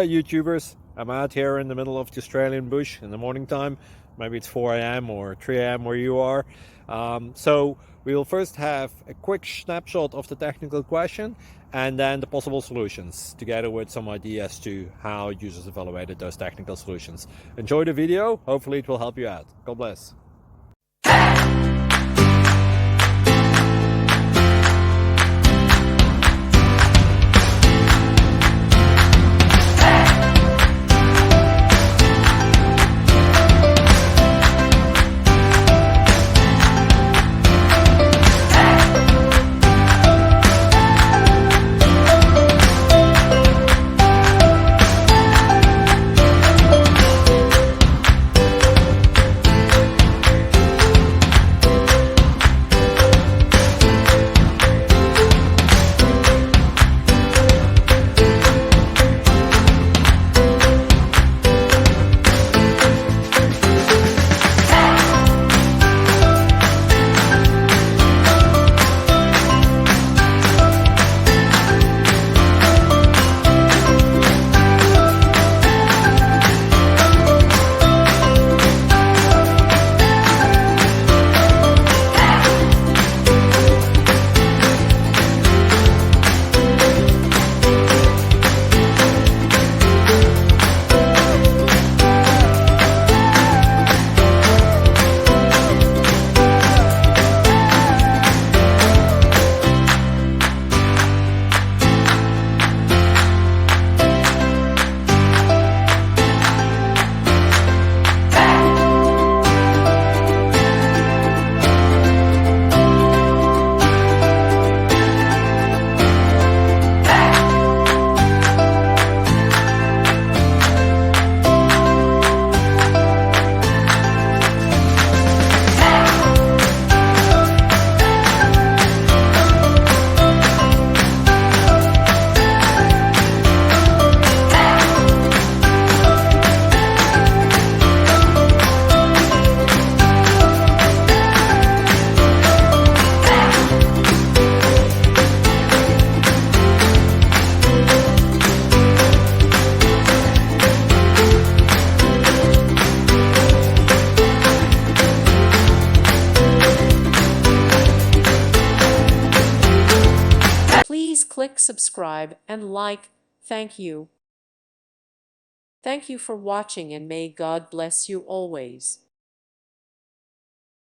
YouTubers. I'm out here in the middle of the Australian bush in the morning time. Maybe it's 4 a.m. or 3 a.m. where you are. So we will first have a quick snapshot of the technical question and then the possible solutions, together with some ideas to how users evaluated those technical solutions. Enjoy the video. Hopefully it will help you out. God bless. Please click subscribe and like. Thank you. Thank you for watching and may God bless you always.